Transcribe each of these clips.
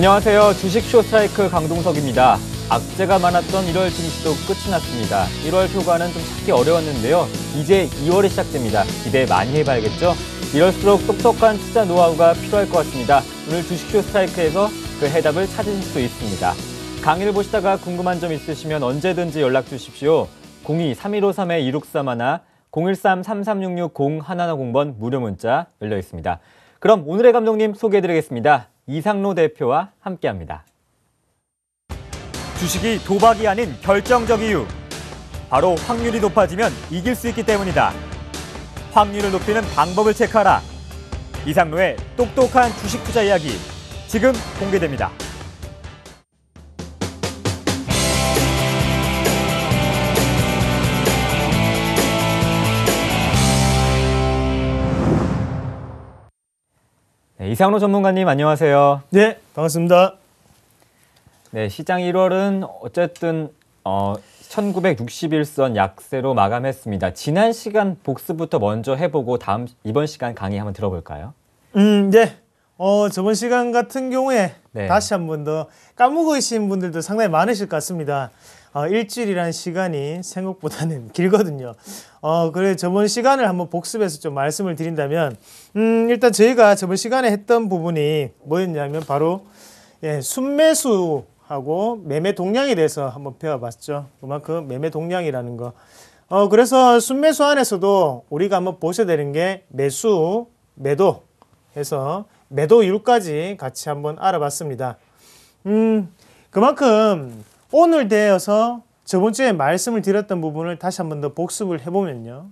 안녕하세요. 주식 쇼스트라이크 강동석입니다. 악재가 많았던 1월 증시도 끝이 났습니다. 1월 효과는 좀 찾기 어려웠는데요. 이제 2월이 시작됩니다. 기대 많이 해봐야겠죠? 이럴수록 똑똑한 투자 노하우가 필요할 것 같습니다. 오늘 주식 쇼스트라이크에서 그 해답을 찾으실 수 있습니다. 강의를 보시다가 궁금한 점 있으시면 언제든지 연락 주십시오. 02-3153-2631, 013-3366-0110번 무료 문자 열려 있습니다. 그럼 오늘의 감독님 소개해드리겠습니다. 이상로 대표와 함께합니다. 주식이 도박이 아닌 결정적 이유. 바로 확률이 높아지면 이길 수 있기 때문이다. 확률을 높이는 방법을 체크하라. 이상로의 똑똑한 주식 투자 이야기 지금 공개됩니다. 네, 이상로 전문가님 안녕하세요. 네, 반갑습니다. 네, 시장 1월은 어쨌든 1961선 약세로 마감했습니다. 지난 시간 복습부터 먼저 해보고 이번 시간 강의 한번 들어볼까요? 네. 저번 시간 같은 경우에 네. 다시 한 번 더 까먹으신 분들도 상당히 많으실 것 같습니다. 일주일이라는 시간이 생각보다는 길거든요. 그래 저번 시간을 한번 복습해서 좀 말씀을 드린다면 일단 저희가 저번 시간에 했던 부분이 뭐였냐면 바로 순매수하고 매매 동향에 대해서 한번 배워봤죠. 그만큼 매매 동향이라는 거. 그래서 순매수 안에서도 우리가 한번 보셔야 되는 게 매수, 매도 해서 매도율까지 같이 한번 알아봤습니다. 그만큼 오늘 되어서 저번 주에 말씀을 드렸던 부분을 다시 한번 더 복습을 해보면요.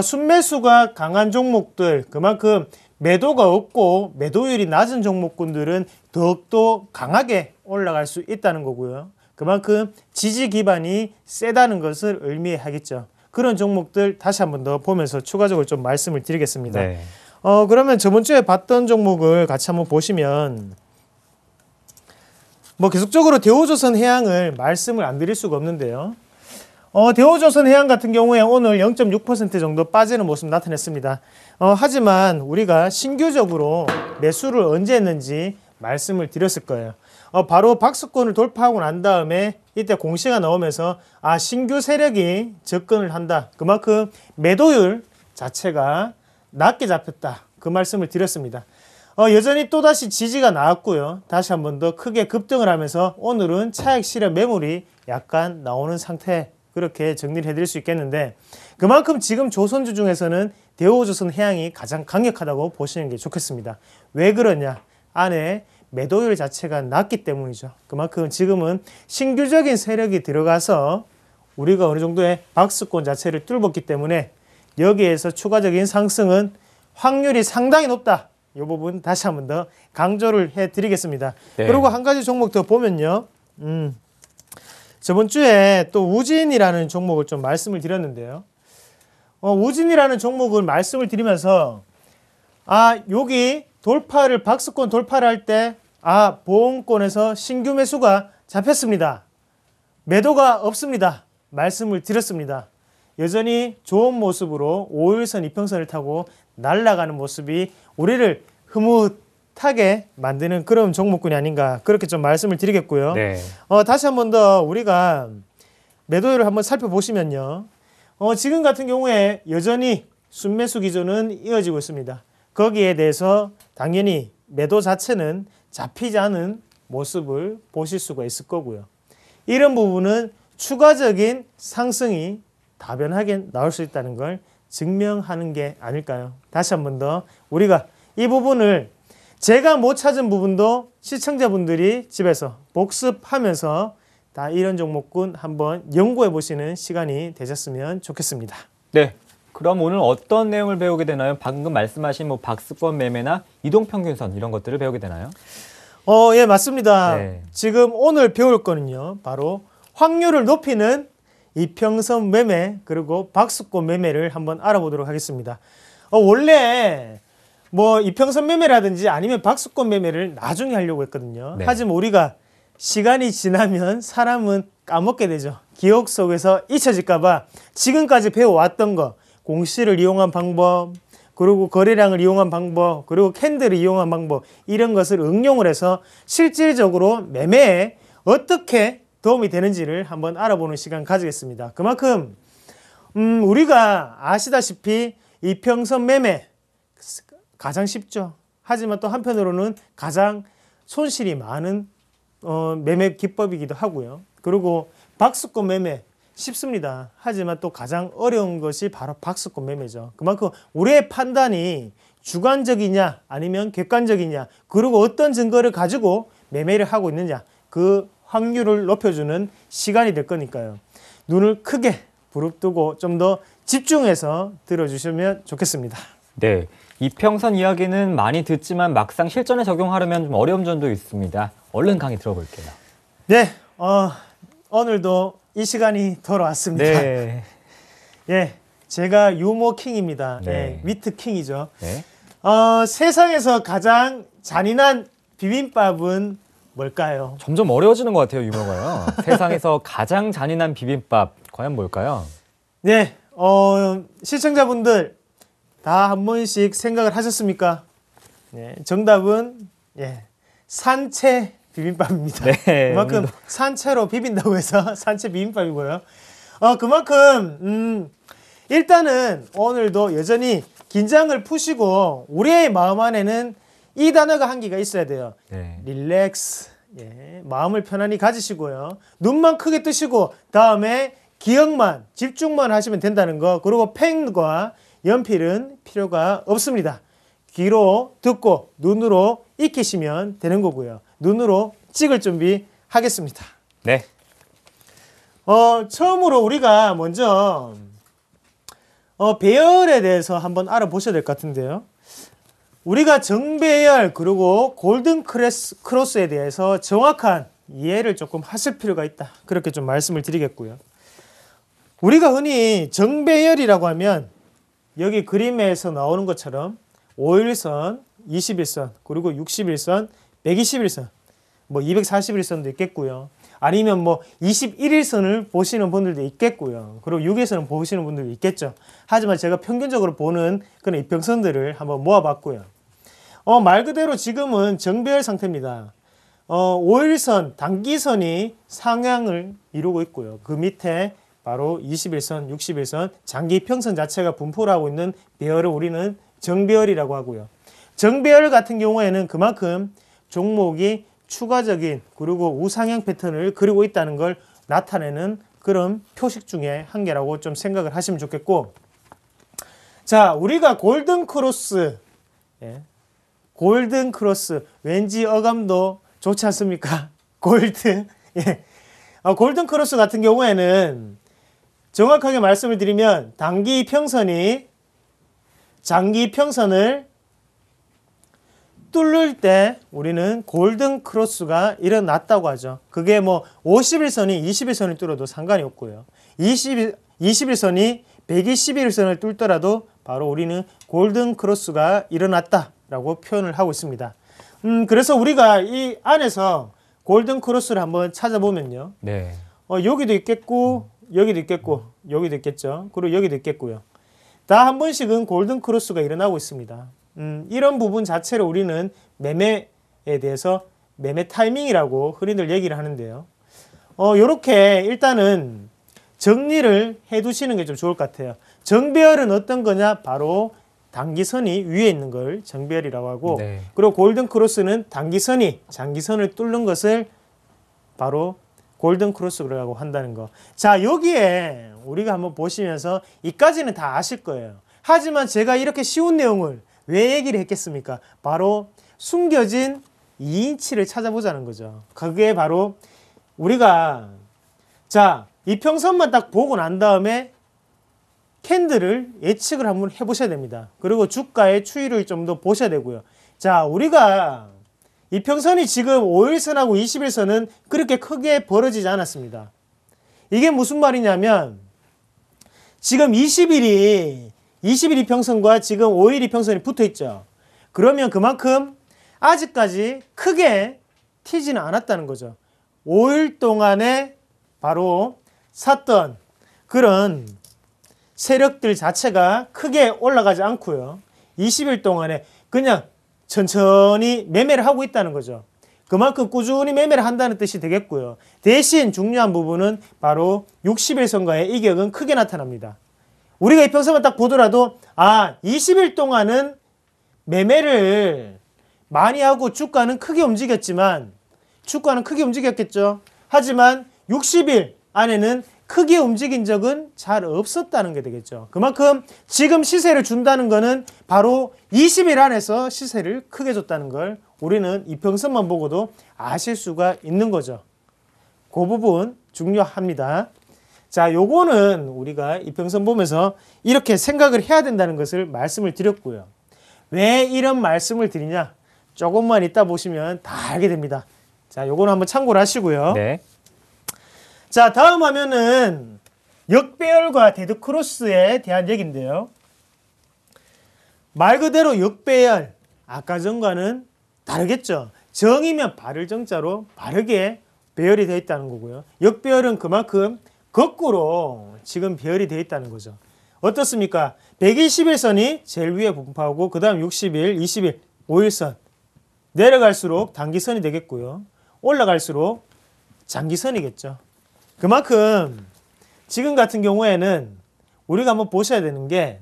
순매수가 강한 종목들, 그만큼 매도가 없고 매도율이 낮은 종목군들은 더욱더 강하게 올라갈 수 있다는 거고요. 그만큼 지지 기반이 세다는 것을 의미하겠죠. 그런 종목들 다시 한번 더 보면서 추가적으로 좀 말씀을 드리겠습니다. 네. 그러면 저번 주에 봤던 종목을 같이 한번 보시면 계속적으로 대우조선해양을 말씀을 안 드릴 수가 없는데요. 대우조선해양 같은 경우에 오늘 0.6% 정도 빠지는 모습 나타냈습니다. 하지만 우리가 신규적으로 매수를 언제 했는지 말씀을 드렸을 거예요. 바로 박스권을 돌파하고 난 다음에 이때 공시가 나오면서 신규 세력이 접근을 한다. 그만큼 매도율 자체가 낮게 잡혔다. 그 말씀을 드렸습니다. 여전히 또다시 지지가 나왔고요. 다시 한 번 더 크게 급등을 하면서 오늘은 차익 실현 매물이 약간 나오는 상태, 그렇게 정리를 해드릴 수 있겠는데, 그만큼 지금 조선주 중에서는 대우조선해양이 가장 강력하다고 보시는 게 좋겠습니다. 왜 그러냐? 안에 매도율 자체가 낮기 때문이죠. 그만큼 지금은 신규적인 세력이 들어가서 우리가 어느 정도의 박스권 자체를 뚫었기 때문에 여기에서 추가적인 상승은 확률이 상당히 높다. 이 부분 다시 한 번 더 강조를 해드리겠습니다. 네. 그리고 한 가지 종목 더 보면요. 저번 주에 또 우진이라는 종목을 좀 말씀을 드렸는데요. 우진이라는 종목을 말씀을 드리면서 여기 박스권 돌파를 할 때 보험권에서 신규 매수가 잡혔습니다. 매도가 없습니다. 말씀을 드렸습니다. 여전히 좋은 모습으로 5일선 이평선을 타고 날아가는 모습이 우리를 흐뭇하게 만드는 그런 종목군이 아닌가, 그렇게 좀 말씀을 드리겠고요. 네. 다시 한 번 더 우리가 매도율을 한번 살펴보시면요. 지금 같은 경우에 여전히 순매수 기조는 이어지고 있습니다. 거기에 대해서 당연히 매도 자체는 잡히지 않은 모습을 보실 수가 있을 거고요. 이런 부분은 추가적인 상승이 다변하게 나올 수 있다는 걸 증명하는 게 아닐까요? 다시 한 번 더 우리가 이 부분을 제가 못 찾은 부분도 시청자분들이 집에서 복습하면서 다 이런 종목군 한번 연구해 보시는 시간이 되셨으면 좋겠습니다. 네. 그럼 오늘 어떤 내용을 배우게 되나요? 방금 말씀하신 박스권 매매나 이동평균선 이런 것들을 배우게 되나요? 예, 맞습니다. 네. 지금 오늘 배울 거는요. 바로 확률을 높이는 이평선 매매 그리고 박스권 매매를 한번 알아보도록 하겠습니다. 원래 이평선 매매라든지 아니면 박스권 매매를 나중에 하려고 했거든요. 네. 하지만 우리가 시간이 지나면 사람은 까먹게 되죠. 기억 속에서 잊혀질까 봐 지금까지 배워왔던 거, 공시를 이용한 방법, 그리고 거래량을 이용한 방법, 그리고 캔들을 이용한 방법, 이런 것을 응용을 해서 실질적으로 매매에 어떻게 도움이 되는지를 한번 알아보는 시간 가지겠습니다. 그만큼 우리가 아시다시피 이평선 매매 가장 쉽죠. 하지만 또 한편으로는 가장 손실이 많은 매매 기법이기도 하고요. 그리고 박스권 매매 쉽습니다. 하지만 또 가장 어려운 것이 바로 박스권 매매죠. 그만큼 우리의 판단이 주관적이냐 아니면 객관적이냐, 그리고 어떤 증거를 가지고 매매를 하고 있느냐, 그 확률을 높여주는 시간이 될 거니까요. 눈을 크게 부릅뜨고 좀 더 집중해서 들어주시면 좋겠습니다. 네, 이평선 이야기는 많이 듣지만 막상 실전에 적용하려면 좀 어려운 점도 있습니다. 얼른 강의 들어볼게요. 네, 오늘도 이 시간이 돌아왔습니다. 네. 예, 제가 유머 킹입니다. 네. 예, 위트 킹이죠. 네. 세상에서 가장 잔인한 비빔밥은 뭘까요? 점점 어려워지는 것 같아요, 유머가요. 세상에서 가장 잔인한 비빔밥, 과연 뭘까요? 네, 시청자분들 다 한 번씩 생각을 하셨습니까? 네, 정답은 산채 비빔밥입니다. 네, 그만큼 오늘도. 산채로 비빈다고 해서 산채 비빔밥이고요. 그만큼 일단은 오늘도 여전히 긴장을 푸시고 우리의 마음 안에는 이 단어가 한 개가 있어야 돼요. 네. 릴렉스. 예, 마음을 편안히 가지시고요. 눈만 크게 뜨시고 다음에 기억만, 집중만 하시면 된다는 거. 그리고 펜과 연필은 필요가 없습니다. 귀로 듣고 눈으로 익히시면 되는 거고요. 눈으로 찍을 준비 하겠습니다. 네. 처음으로 우리가 먼저 배열에 대해서 한번 알아보셔야 될 것 같은데요. 우리가 정배열 그리고 골든 크로스에 대해서 정확한 이해를 조금 하실 필요가 있다. 그렇게 좀 말씀을 드리겠고요. 우리가 흔히 정배열이라고 하면 여기 그림에서 나오는 것처럼 5일선, 21선, 그리고 61선, 121선, 뭐 241선도 있겠고요. 아니면 뭐 21일선을 보시는 분들도 있겠고요. 그리고 6일선을 보시는 분들도 있겠죠. 하지만 제가 평균적으로 보는 그런 이평선들을 한번 모아봤고요. 말 그대로 지금은 정배열 상태입니다. 5일선, 단기선이 상향을 이루고 있고요. 그 밑에 바로 21선, 61선, 장기평선 자체가 분포를 하고 있는 배열을 우리는 정배열이라고 하고요. 정배열 같은 경우에는 그만큼 종목이 추가적인 그리고 우상향 패턴을 그리고 있다는 걸 나타내는 그런 표식 중에 한 개라고 좀 생각을 하시면 좋겠고, 자, 우리가 골든 크로스, 골든 크로스, 왠지 어감도 좋지 않습니까? 골드. 골든 크로스 같은 경우에는 정확하게 말씀을 드리면 단기 평선이 장기 평선을 뚫을 때 우리는 골든 크로스가 일어났다고 하죠. 그게 뭐 51선이 21선을 뚫어도 상관이 없고요. 21선이 121선을 뚫더라도 바로 우리는 골든 크로스가 일어났다라고 표현을 하고 있습니다. 그래서 우리가 이 안에서 골든 크로스를 한번 찾아보면요. 네. 여기도 있겠고 여기도 있겠고 여기도 있겠죠. 그리고 여기도 있겠고요. 다 한 번씩은 골든 크로스가 일어나고 있습니다. 이런 부분 자체를 우리는 매매에 대해서 매매 타이밍이라고 흔히들 얘기를 하는데요. 요렇게 일단은 정리를 해 두시는 게 좀 좋을 것 같아요. 정배열은 어떤 거냐? 바로 단기선이 위에 있는 걸 정배열이라고 하고, 네. 그리고 골든 크로스는 단기선이 장기선을 뚫는 것을 바로 골든 크로스라고 한다는 거. 자, 여기에 우리가 한번 보시면서 이까지는 다 아실 거예요. 하지만 제가 이렇게 쉬운 내용을 왜 얘기를 했겠습니까? 바로 숨겨진 2인치를 찾아보자는 거죠. 그게 바로 우리가 자, 이평선만 딱 보고 난 다음에 캔들을 예측을 한번 해보셔야 됩니다. 그리고 주가의 추이를 좀 더 보셔야 되고요. 자, 우리가 이평선이 지금 5일선하고 21선은 그렇게 크게 벌어지지 않았습니다. 이게 무슨 말이냐면 지금 20일 이평선과 지금 5일 이평선이 붙어 있죠. 그러면 그만큼 아직까지 크게 튀지는 않았다는 거죠. 5일 동안에 바로 샀던 그런 세력들 자체가 크게 올라가지 않고요. 20일 동안에 그냥 천천히 매매를 하고 있다는 거죠. 그만큼 꾸준히 매매를 한다는 뜻이 되겠고요. 대신 중요한 부분은 바로 60일선과의 이격은 크게 나타납니다. 우리가 이평선만 딱 보더라도 20일 동안은 매매를 많이 하고 주가는 크게 움직였겠죠. 하지만 60일 안에는 크게 움직인 적은 잘 없었다는 게 되겠죠. 그만큼 지금 시세를 준다는 거는 바로 20일 안에서 시세를 크게 줬다는 걸 우리는 이평선만 보고도 아실 수가 있는 거죠. 그 부분 중요합니다. 자, 요거는 우리가 이평선 보면서 이렇게 생각을 해야 된다는 것을 말씀을 드렸고요. 왜 이런 말씀을 드리냐? 조금만 이따 보시면 다 알게 됩니다. 자, 요거는 한번 참고를 하시고요. 네. 자, 다음 화면은 역배열과 데드크로스에 대한 얘기인데요. 말 그대로 역배열, 아까 전과는 다르겠죠. 정이면 바를 정자로 바르게 배열이 되어 있다는 거고요. 역배열은 그만큼 거꾸로 지금 배열이 되어 있다는 거죠. 어떻습니까? 120일선이 제일 위에 분포하고 그 다음 60일, 20일, 5일선 내려갈수록 단기선이 되겠고요. 올라갈수록 장기선이겠죠. 그만큼 지금 같은 경우에는 우리가 한번 보셔야 되는 게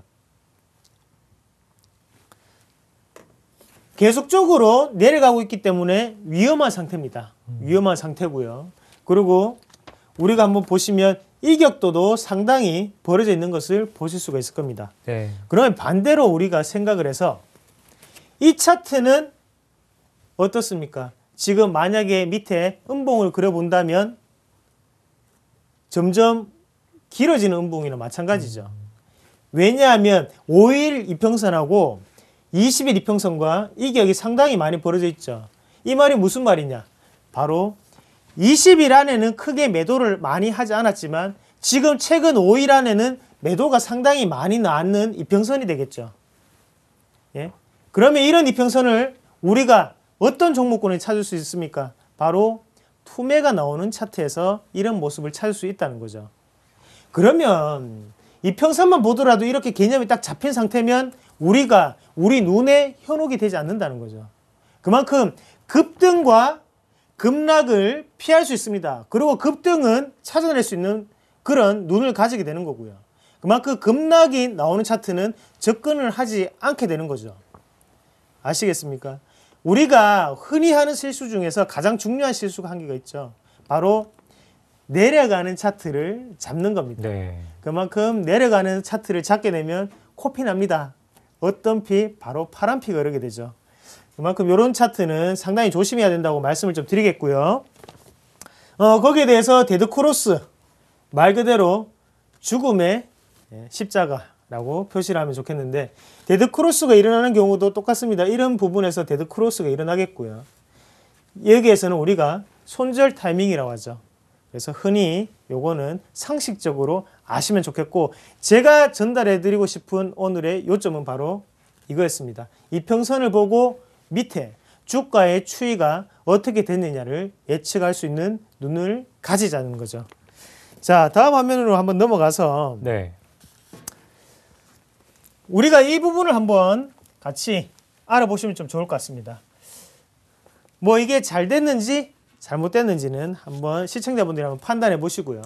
계속적으로 내려가고 있기 때문에 위험한 상태입니다. 위험한 상태고요. 그리고 우리가 한번 보시면 이격도도 상당히 벌어져 있는 것을 보실 수가 있을 겁니다. 네. 그러면 반대로 우리가 생각을 해서 이 차트는 어떻습니까? 지금 만약에 밑에 음봉을 그려본다면 점점 길어지는 음봉이나 마찬가지죠. 왜냐하면 5일 이평선하고 20일 이평선과 이격이 상당히 많이 벌어져 있죠. 이 말이 무슨 말이냐? 바로 20일 안에는 크게 매도를 많이 하지 않았지만 지금 최근 5일 안에는 매도가 상당히 많이 나왔는 이평선이 되겠죠. 예? 그러면 이런 이평선을 우리가 어떤 종목군에 찾을 수 있습니까? 바로 투매가 나오는 차트에서 이런 모습을 찾을 수 있다는 거죠. 그러면 이평선만 보더라도 이렇게 개념이 딱 잡힌 상태면 우리 눈에 현혹이 되지 않는다는 거죠. 그만큼 급등과 급락을 피할 수 있습니다. 그리고 급등은 찾아낼 수 있는 그런 눈을 가지게 되는 거고요. 그만큼 급락이 나오는 차트는 접근을 하지 않게 되는 거죠. 아시겠습니까? 우리가 흔히 하는 실수 중에서 가장 중요한 실수가 한 개가 있죠. 바로 내려가는 차트를 잡는 겁니다. 네. 그만큼 내려가는 차트를 잡게 되면 코피 납니다. 어떤 피? 바로 파란 피가 흐르게 되죠. 그만큼 이런 차트는 상당히 조심해야 된다고 말씀을 좀 드리겠고요. 거기에 대해서 데드크로스, 말 그대로 죽음의 십자가라고 표시를 하면 좋겠는데 데드크로스가 일어나는 경우도 똑같습니다. 이런 부분에서 데드크로스가 일어나겠고요. 여기에서는 우리가 손절 타이밍이라고 하죠. 그래서 흔히 요거는 상식적으로 아시면 좋겠고 제가 전달해 드리고 싶은 오늘의 요점은 바로 이거였습니다. 이평선을 보고 밑에 주가의 추이가 어떻게 됐느냐를 예측할 수 있는 눈을 가지자는 거죠. 자, 다음 화면으로 한번 넘어가서 네. 우리가 이 부분을 한번 같이 알아보시면 좀 좋을 것 같습니다. 뭐 이게 잘 됐는지 잘못됐는지는 한번 시청자분들이 한번 판단해 보시고요.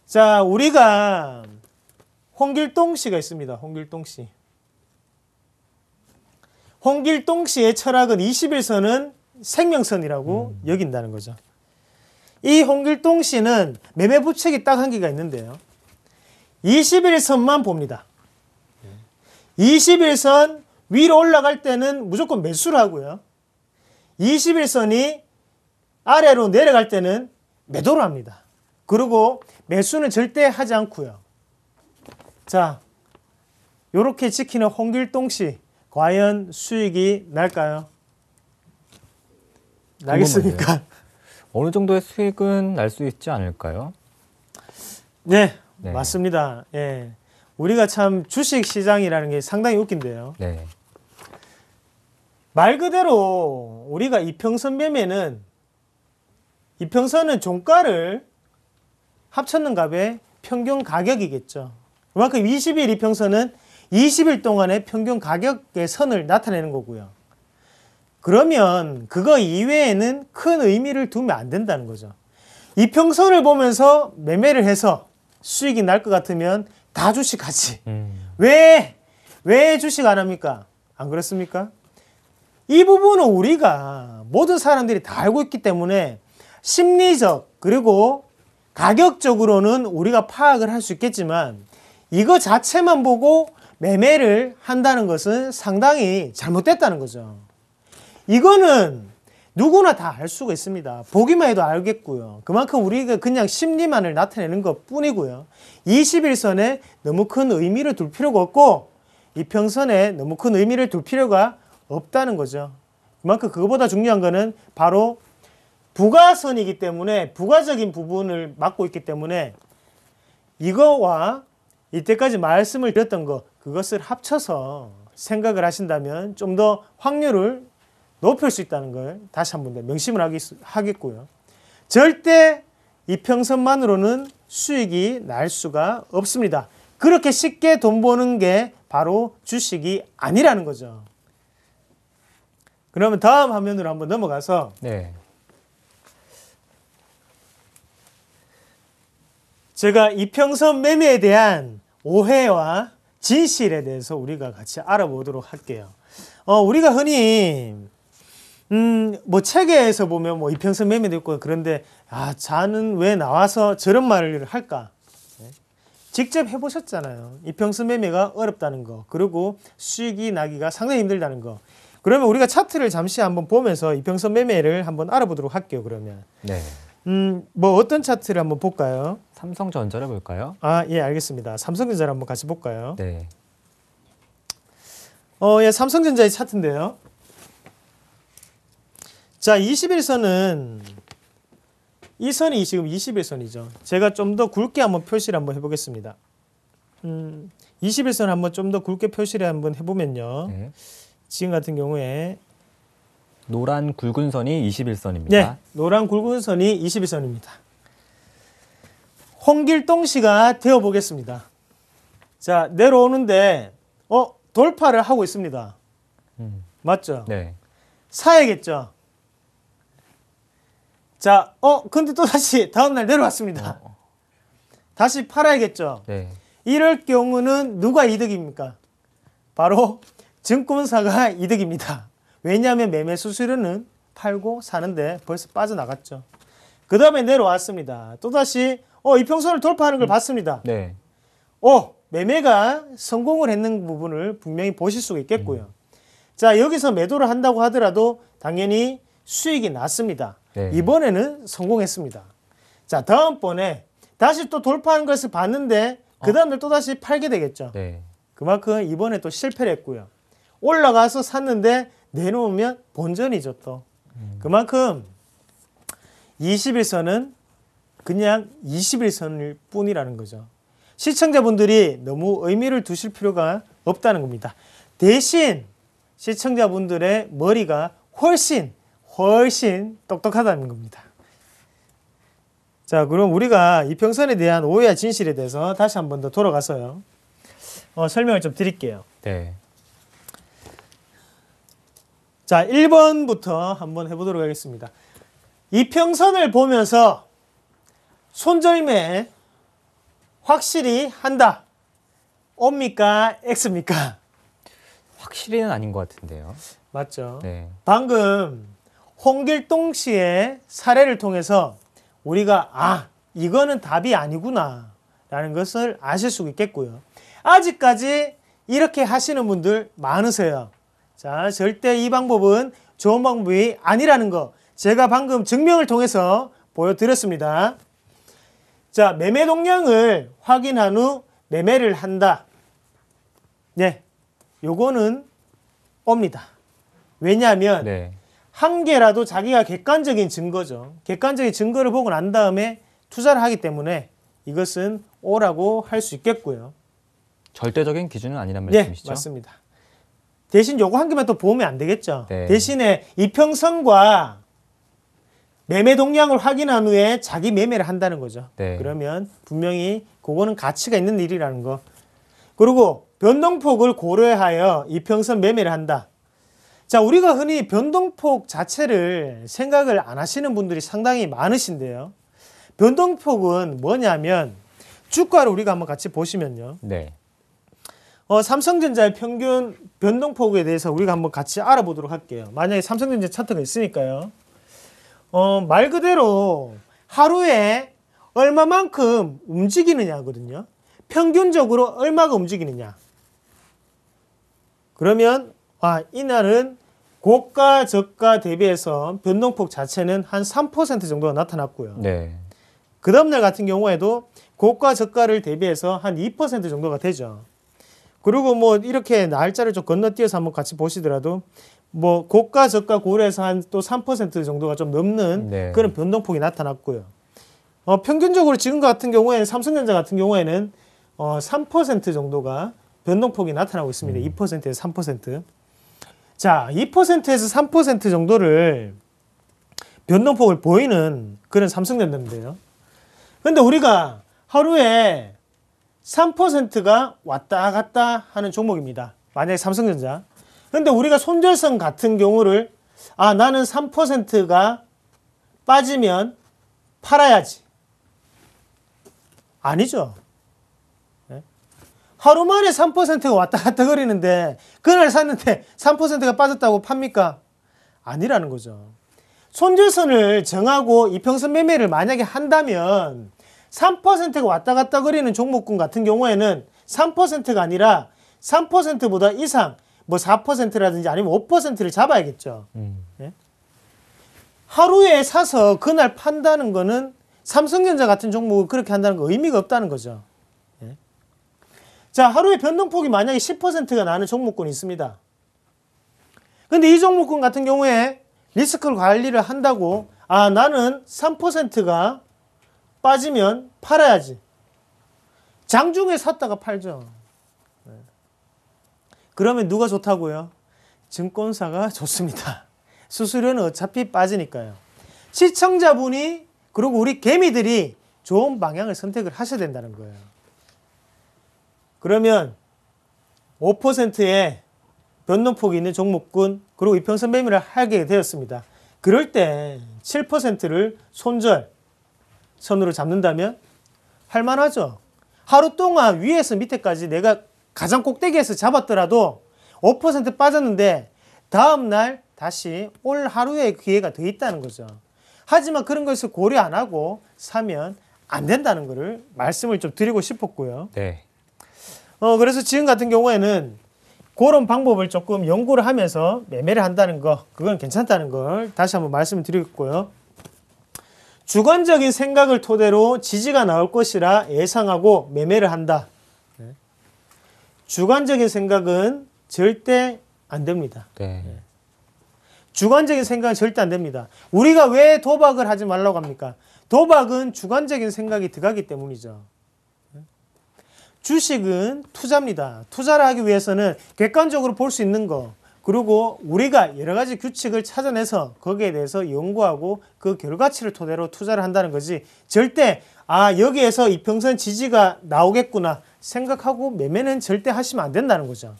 자, 우리가 홍길동 씨가 있습니다. 홍길동 씨. 홍길동 씨의 철학은 21선은 생명선이라고 여긴다는 거죠. 이 홍길동 씨는 매매 부책이 딱 한 개가 있는데요. 21선만 봅니다. 21선 위로 올라갈 때는 무조건 매수를 하고요. 21선이 아래로 내려갈 때는 매도를 합니다. 그리고 매수는 절대 하지 않고요. 자, 요렇게 지키는 홍길동 씨 과연 수익이 날까요? 나겠습니까? 어느 정도의 수익은 날 수 있지 않을까요? 네, 네. 맞습니다. 예. 우리가 참 주식 시장이라는 게 상당히 웃긴데요. 네. 말 그대로 우리가 이평선 매매는 이평선은 종가를 합쳤는 값의 평균 가격이겠죠. 그만큼 20일 이평선은 20일 동안의 평균 가격의 선을 나타내는 거고요. 그러면 그거 이외에는 큰 의미를 두면 안 된다는 거죠. 이평선을 보면서 매매를 해서 수익이 날 것 같으면 다 주식하지. 왜 주식 안 합니까? 안 그렇습니까? 이 부분은 우리가 모든 사람들이 다 알고 있기 때문에 심리적 그리고 가격적으로는 우리가 파악을 할 수 있겠지만 이거 자체만 보고 매매를 한다는 것은 상당히 잘못됐다는 거죠. 이거는 누구나 다 알 수가 있습니다. 보기만 해도 알겠고요. 그만큼 우리가 그냥 심리만을 나타내는 것 뿐이고요. 21선에 너무 큰 의미를 둘 필요가 없고 이평선에 너무 큰 의미를 둘 필요가 없다는 거죠. 그만큼 그거보다 중요한 거는 바로 부가선이기 때문에 부가적인 부분을 맡고 있기 때문에 이거와 이때까지 말씀을 드렸던 거 그것을 합쳐서 생각을 하신다면 좀 더 확률을 높일 수 있다는 걸 다시 한 번 더 명심을 하겠고요. 절대 이평선만으로는 수익이 날 수가 없습니다. 그렇게 쉽게 돈 버는 게 바로 주식이 아니라는 거죠. 그러면 다음 화면으로 한번 넘어가서 네. 제가 이평선 매매에 대한 오해와 진실에 대해서 우리가 같이 알아보도록 할게요. 우리가 흔히 뭐 책에서 보면 뭐 이평선 매매도 있고 그런데 자는 왜 나와서 저런 말을 할까? 직접 해보셨잖아요. 이평선 매매가 어렵다는 거, 그리고 수익이 나기가 상당히 힘들다는 거. 그러면 우리가 차트를 잠시 한번 보면서 이평선 매매를 한번 알아보도록 할게요. 그러면 네. 뭐 어떤 차트를 한번 볼까요? 삼성전자를 볼까요? 예, 알겠습니다. 삼성전자를 한번 같이 볼까요? 네. 예, 삼성전자의 차트인데요. 자, 21선은 이 선이 지금 21선이죠. 제가 좀 더 굵게 한번 표시를 한번 해보겠습니다. 21선 한번 좀 더 굵게 표시를 한번 해보면요. 네. 지금 같은 경우에 노란 굵은 선이 21선입니다. 네, 노란 굵은 선이 21선입니다. 홍길동 씨가 되어 보겠습니다. 자, 내려오는데 돌파를 하고 있습니다. 맞죠? 네. 사야겠죠? 자, 근데 또 다시 다음날 내려왔습니다. 다시 팔아야겠죠? 네. 이럴 경우는 누가 이득입니까? 바로 증권사가 이득입니다. 왜냐하면 매매 수수료는 팔고 사는데 벌써 빠져나갔죠. 그 다음에 내려왔습니다. 또다시 이평선을 돌파하는 걸 봤습니다. 네. 매매가 성공을 했는 부분을 분명히 보실 수가 있겠고요. 자, 여기서 매도를 한다고 하더라도 당연히 수익이 났습니다. 네. 이번에는 성공했습니다. 자, 다음번에 다시 또 돌파하는 것을 봤는데 그 다음날 또다시 팔게 되겠죠. 네. 그만큼 이번에 또 실패를 했고요. 올라가서 샀는데 내놓으면 본전이죠 또. 그만큼 21선은 그냥 21선일 뿐이라는 거죠. 시청자분들이 너무 의미를 두실 필요가 없다는 겁니다. 대신 시청자분들의 머리가 훨씬 똑똑하다는 겁니다. 자, 그럼 우리가 이평선에 대한 오해와 진실에 대해서 다시 한 번 더 돌아가서요. 설명을 좀 드릴게요. 네. 자, 1번부터 한번 해보도록 하겠습니다. 이평선을 보면서 손절매 확실히 한다. O입니까? X입니까? 확실히는 아닌 것 같은데요. 맞죠? 네. 방금 홍길동 씨의 사례를 통해서 우리가 이거는 답이 아니구나 라는 것을 아실 수 있겠고요. 아직까지 이렇게 하시는 분들 많으세요. 자, 절대 이 방법은 좋은 방법이 아니라는 거 제가 방금 증명을 통해서 보여드렸습니다. 자, 매매 동향을 확인한 후 매매를 한다. 네, 요거는 옵니다. 왜냐하면 네. 한 개라도 자기가 객관적인 증거죠. 객관적인 증거를 보고 난 다음에 투자를 하기 때문에 이것은 O라고 할 수 있겠고요. 절대적인 기준은 아니란 네, 말씀이시죠? 맞습니다. 대신 요거 한 개만 또 보면 안 되겠죠. 네. 대신에 이평선과 매매 동향을 확인한 후에 자기 매매를 한다는 거죠. 네. 그러면 분명히 그거는 가치가 있는 일이라는 거. 그리고 변동폭을 고려하여 이평선 매매를 한다. 자, 우리가 흔히 변동폭 자체를 생각을 안 하시는 분들이 상당히 많으신데요. 변동폭은 뭐냐면 주가를 우리가 한번 같이 보시면요. 네. 삼성전자의 평균 변동폭에 대해서 우리가 한번 같이 알아보도록 할게요. 만약에 삼성전자 차트가 있으니까요. 말 그대로 하루에 얼마만큼 움직이느냐거든요. 평균적으로 얼마가 움직이느냐. 그러면 이날은 고가 저가 대비해서 변동폭 자체는 한 3% 정도가 나타났고요. 네. 그 다음날 같은 경우에도 고가 저가를 대비해서 한 2% 정도가 되죠. 그리고 뭐 이렇게 날짜를 좀 건너뛰어서 한번 같이 보시더라도 뭐 고가 저가 고려해서 한 또 3% 정도가 좀 넘는 네. 그런 변동폭이 나타났고요. 평균적으로 지금 같은 경우에는 삼성전자 같은 경우에는 3% 정도가 변동폭이 나타나고 있습니다. 2%에서 3%. 자, 2%에서 3% 정도를 변동폭을 보이는 그런 삼성전자인데요. 근데 우리가 하루에 3%가 왔다 갔다 하는 종목입니다. 만약에 삼성전자. 근데 우리가 손절선 같은 경우를 나는 3%가 빠지면 팔아야지. 아니죠. 네? 하루 만에 3%가 왔다 갔다 거리는데 그날 샀는데 3%가 빠졌다고 팝니까? 아니라는 거죠. 손절선을 정하고 이평선 매매를 만약에 한다면 3%가 왔다 갔다 거리는 종목군 같은 경우에는 3%가 아니라 3%보다 이상 뭐 4%라든지 아니면 5%를 잡아야겠죠. 네? 하루에 사서 그날 판다는 거는 삼성전자 같은 종목을 그렇게 한다는 거 의미가 없다는 거죠. 네? 자, 하루에 변동폭이 만약에 10%가 나는 종목군이 있습니다. 근데 이 종목군 같은 경우에 리스크를 관리를 한다고 나는 3%가 빠지면 팔아야지. 장중에 샀다가 팔죠. 네. 그러면 누가 좋다고요? 증권사가 좋습니다. 수수료는 어차피 빠지니까요. 시청자분이 그리고 우리 개미들이 좋은 방향을 선택을 하셔야 된다는 거예요. 그러면 5%의 변동폭이 있는 종목군 그리고 이평선 매매를 하게 되었습니다. 그럴 때 7%를 손절 선으로 잡는다면 할만하죠. 하루 동안 위에서 밑에까지 내가 가장 꼭대기에서 잡았더라도 5% 빠졌는데 다음날 다시 올 하루의 기회가 더 있다는 거죠. 하지만 그런 것을 고려 안 하고 사면 안 된다는 것을 말씀을 좀 드리고 싶었고요. 네. 그래서 지금 같은 경우에는 그런 방법을 조금 연구를 하면서 매매를 한다는 거, 그건 괜찮다는 걸 다시 한번 말씀을 드리겠고요. 주관적인 생각을 토대로 지지가 나올 것이라 예상하고 매매를 한다. 주관적인 생각은 절대 안 됩니다. 네. 주관적인 생각은 절대 안 됩니다. 우리가 왜 도박을 하지 말라고 합니까? 도박은 주관적인 생각이 들어가기 때문이죠. 주식은 투자입니다. 투자를 하기 위해서는 객관적으로 볼 수 있는 거, 그리고 우리가 여러 가지 규칙을 찾아내서 거기에 대해서 연구하고 그 결과치를 토대로 투자를 한다는 거지, 절대 여기에서 이평선 지지가 나오겠구나 생각하고 매매는 절대 하시면 안 된다는 거죠.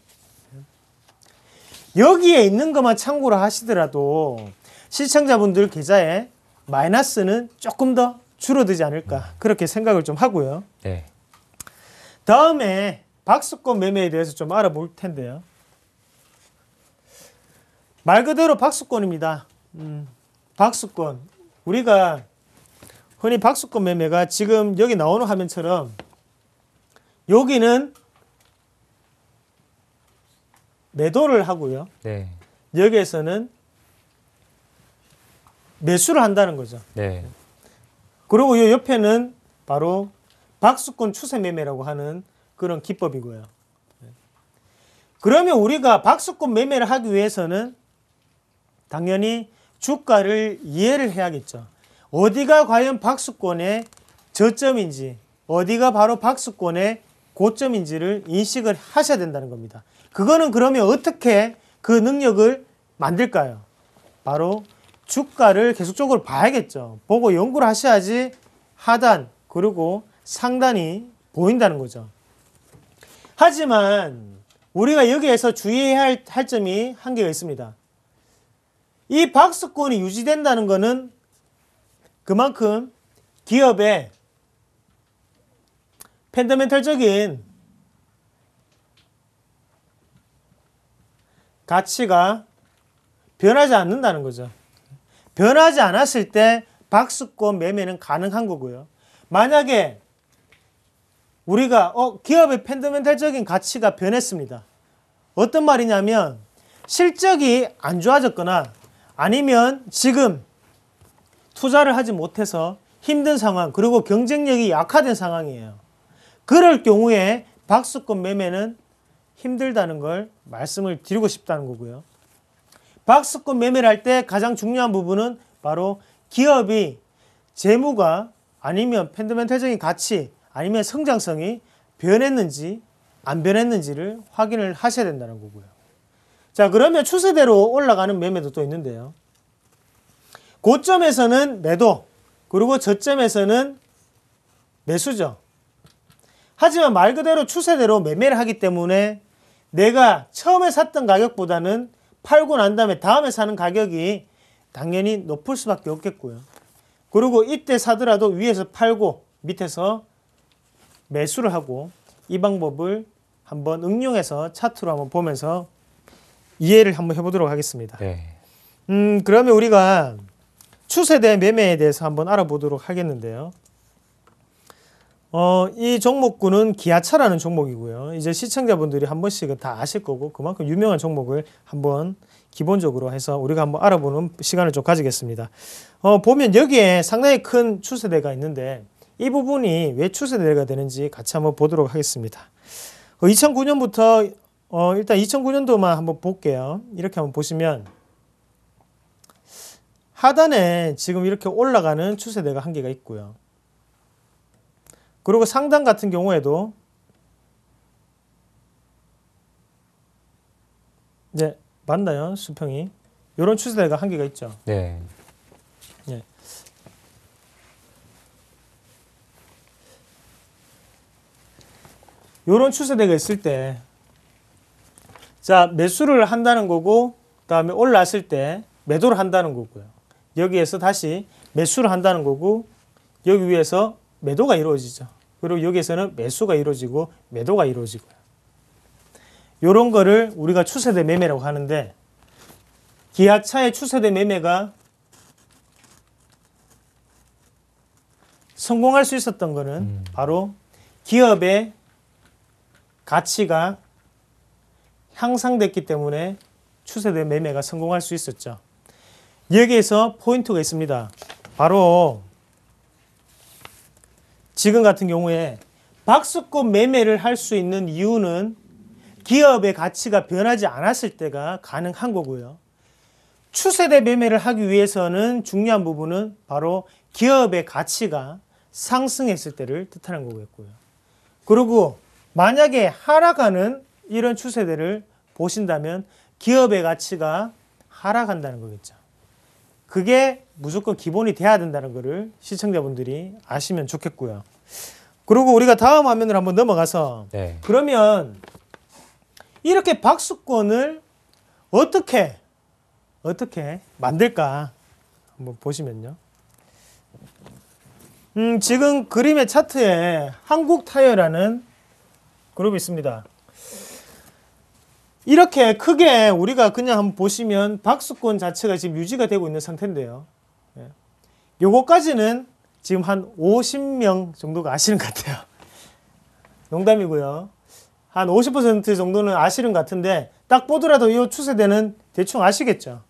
여기에 있는 것만 참고로 하시더라도 시청자분들 계좌에 마이너스는 조금 더 줄어들지 않을까 그렇게 생각을 좀 하고요. 네. 다음에 박스권 매매에 대해서 좀 알아볼 텐데요. 말 그대로 박스권입니다. 박스권. 우리가 흔히 박스권 매매가 지금 여기 나오는 화면처럼 여기는 매도를 하고요. 네. 여기에서는 매수를 한다는 거죠. 네. 그리고 이 옆에는 바로 박스권 추세 매매라고 하는 그런 기법이고요. 그러면 우리가 박스권 매매를 하기 위해서는 당연히 주가를 이해를 해야겠죠. 어디가 과연 박스권의 저점인지, 어디가 바로 박스권의 고점인지를 인식을 하셔야 된다는 겁니다. 그거는 그러면 어떻게 그 능력을 만들까요? 바로 주가를 계속적으로 봐야겠죠. 보고 연구를 하셔야지 하단 그리고 상단이 보인다는 거죠. 하지만 우리가 여기에서 주의해야 할 점이 한 개가 있습니다. 이 박스권이 유지된다는 것은 그만큼 기업의 펀더멘털적인 가치가 변하지 않는다는 거죠. 변하지 않았을 때 박스권 매매는 가능한 거고요. 만약에 우리가 기업의 펀더멘털적인 가치가 변했습니다. 어떤 말이냐면 실적이 안 좋아졌거나 아니면 지금 투자를 하지 못해서 힘든 상황, 그리고 경쟁력이 약화된 상황이에요. 그럴 경우에 박스권 매매는 힘들다는 걸 말씀을 드리고 싶다는 거고요. 박스권 매매를 할 때 가장 중요한 부분은 바로 기업이 재무가 아니면 펀더멘털적인 가치 아니면 성장성이 변했는지 안 변했는지를 확인을 하셔야 된다는 거고요. 자, 그러면 추세대로 올라가는 매매도 또 있는데요. 고점에서는 매도, 그리고 저점에서는 매수죠. 하지만 말 그대로 추세대로 매매를 하기 때문에 내가 처음에 샀던 가격보다는 팔고 난 다음에 사는 가격이 당연히 높을 수밖에 없겠고요. 그리고 이때 사더라도 위에서 팔고 밑에서 매수를 하고, 이 방법을 한번 응용해서 차트로 한번 보면서 이해를 한번 해보도록 하겠습니다. 네. 그러면 우리가 추세대 매매에 대해서 한번 알아보도록 하겠는데요. 이 종목군은 기아차라는 종목이고요. 이제 시청자분들이 한 번씩은 다 아실 거고 그만큼 유명한 종목을 한번 기본적으로 해서 우리가 한번 알아보는 시간을 좀 가지겠습니다. 보면 여기에 상당히 큰 추세대가 있는데 이 부분이 왜 추세대가 되는지 같이 한번 보도록 하겠습니다. 2009년부터 일단 2009년도만 한번 볼게요. 이렇게 한번 보시면 하단에 지금 이렇게 올라가는 추세대가 한 개가 있고요. 그리고 상단 같은 경우에도 이제 맞나요? 수평이 이런 추세대가 한 개가 있죠. 네. 예. 이런 추세대가 있을 때, 자, 매수를 한다는 거고, 그다음에 올랐을 때 매도를 한다는 거고요. 여기에서 다시 매수를 한다는 거고, 여기 위에서 매도가 이루어지죠. 그리고 여기에서는 매수가 이루어지고 매도가 이루어지고요. 이런 거를 우리가 추세대 매매라고 하는데, 기아차의 추세대 매매가 성공할 수 있었던 거는 바로 기업의 가치가 향상됐기 때문에 추세대 매매가 성공할 수 있었죠. 여기에서 포인트가 있습니다. 바로 지금 같은 경우에 박스권 매매를 할 수 있는 이유는 기업의 가치가 변하지 않았을 때가 가능한 거고요. 추세대 매매를 하기 위해서는 중요한 부분은 바로 기업의 가치가 상승했을 때를 뜻하는 거겠고요. 그리고 만약에 하락하는 이런 추세대를 보신다면 기업의 가치가 하락한다는 거겠죠. 그게 무조건 기본이 돼야 된다는 것을 시청자분들이 아시면 좋겠고요. 그리고 우리가 다음 화면을 한번 넘어가서 네. 그러면 이렇게 박스권을 어떻게 만들까 한번 보시면요. 지금 그림의 차트에 한국타이어라는 그룹이 있습니다. 이렇게 크게 우리가 그냥 한번 보시면 박스권 자체가 지금 유지가 되고 있는 상태인데요. 요거까지는 지금 한 50명 정도가 아시는 것 같아요. 농담이고요. 한 50% 정도는 아시는 것 같은데 딱 보더라도 이 추세대는 대충 아시겠죠.